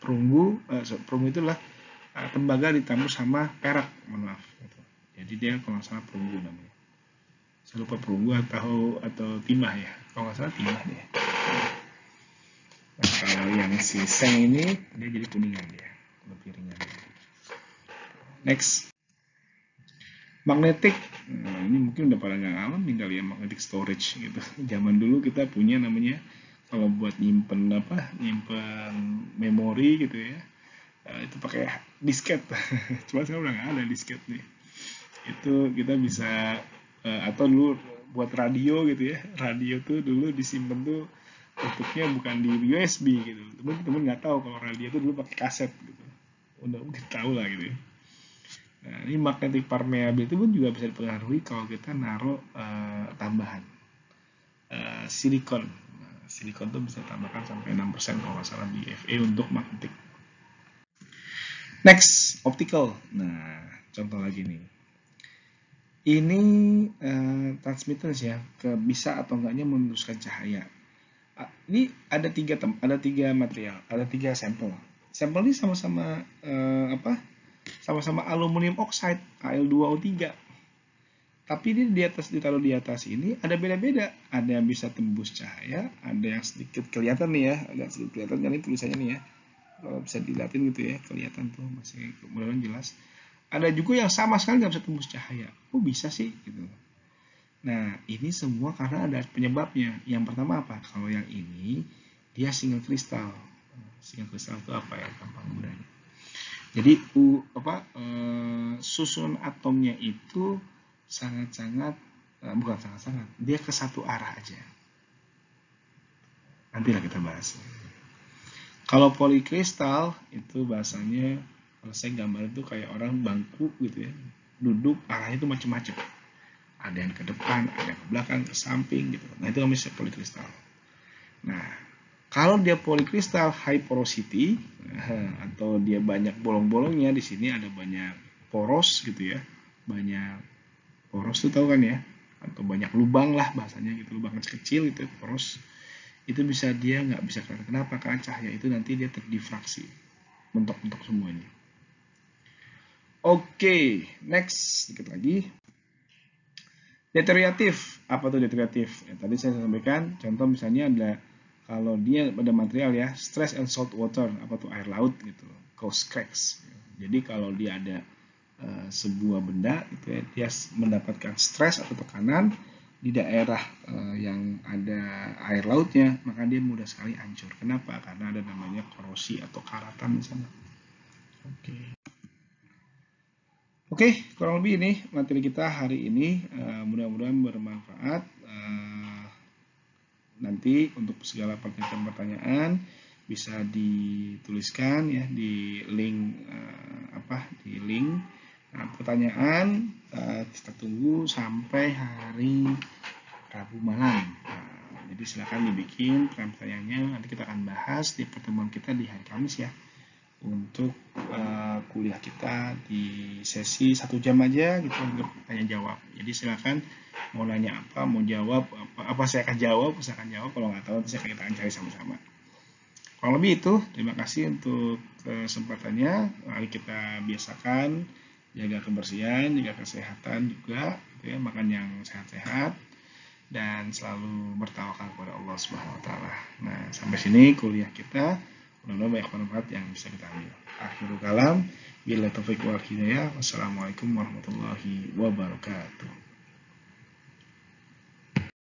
S1: Perunggu itulah tembaga ditambah sama perak, maaf gitu. Jadi dia kalau nggak salah perunggu namanya. Saya lupa perunggu atau timah ya, kalau nggak salah timah deh. Nah, kalau yang si seng ini dia jadi kuningan, dia lebih ringan. Next, magnetic. Nah, ini mungkin udah pada nggak ngalamin kali ya, magnetic storage gitu. Zaman dulu kita punya namanya, kalau buat nyimpen memori gitu ya, itu pakai disket. Cuma sekarang udah nggak ada disket nih. Itu kita bisa atau dulu buat radio gitu ya, radio tuh dulu disimpan tuh bentuknya bukan di USB gitu. Temen-temen nggak tahu kalau radio tuh dulu pakai kaset gitu. Udah mungkin tahu lah gitu ya. Nah, ini magnetic permeability pun juga bisa dipengaruhi kalau kita naruh tambahan silikon. Silikon tuh bisa tambahkan sampai 6% kalau nggak salah di Fa untuk magnetic. Next, optical. Nah, contoh lagi nih. Ini transmittance ya, bisa atau enggaknya meneruskan cahaya. Ini ada tiga material, ada 3 sampel. Sampel ini sama-sama sama-sama aluminium oxide Al2O3. Tapi ini ditaruh di atas ini ada beda-beda. Ada yang bisa tembus cahaya, ada yang sedikit kelihatan nih ya, agak sedikit kelihatan kan ini tulisannya nih ya. Kalau bisa dilihatin gitu ya, kelihatan tuh masih kemudian jelas. Ada juga yang sama sekali nggak bisa tembus cahaya. Oh bisa sih gitu. Nah ini semua karena ada penyebabnya. Yang pertama apa? Kalau yang ini dia single kristal. Single kristal itu apa ya? Gampang mudahnya. Jadi susunan atomnya itu sangat-sangat bukan sangat-sangat, dia ke satu arah aja. Nantilah kita bahas. Kalau polikristal itu bahasanya, kalau saya gambar itu kayak orang bangku gitu ya, duduk arahnya itu macam-macam. Ada yang ke depan, ada yang ke belakang, ke samping gitu. Nah itu namanya polikristal. Nah kalau dia polikristal high porosity atau dia banyak bolong-bolongnya, di sini ada banyak poros gitu ya, banyak poros itu tahu kan ya, atau banyak lubang lah bahasanya gitu, lubang kecil itu poros. Itu bisa dia nggak bisa kelihatan. Kenapa? Karena cahaya itu nanti dia terdifraksi, mentok-mentok semuanya. Oke, next sedikit lagi. Deterioratif, apa tuh deterioratif? Ya, tadi saya sampaikan, contoh misalnya ada kalau dia ada material ya, stress and salt water, apa tuh air laut gitu, cause cracks. Jadi kalau dia ada sebuah benda itu ya, dia mendapatkan stres atau tekanan di daerah yang ada air lautnya, maka dia mudah sekali hancur. Kenapa? Karena ada namanya korosi atau karatan di sana. Oke, kurang lebih ini materi kita hari ini. Mudah-mudahan bermanfaat. Nanti untuk segala pertanyaan-pertanyaan bisa dituliskan ya di link di link. Nah, pertanyaan kita tunggu sampai hari Rabu malam. Jadi silakan dibikin pertanyaannya, nanti kita akan bahas di pertemuan kita di hari Kamis ya. Untuk kuliah kita di sesi 1 jam aja gitu untuk tanya jawab. Jadi silakan mau nanya apa, mau jawab apa saya akan jawab, kalau nggak tahu nanti kita akan cari sama-sama. Kurang lebih itu, terima kasih untuk kesempatannya. Mari kita biasakan jaga kebersihan, jaga kesehatan juga, gitu ya, makan yang sehat-sehat dan selalu bertawakal kepada Allah Subhanahu wa taala. Nah, sampai sini kuliah kita. Mudah-mudahan banyak manfaat yang bisa kita ambil. Akhirul kalam, bila taufiq wal hidayah. Wassalamualaikum warahmatullahi wabarakatuh.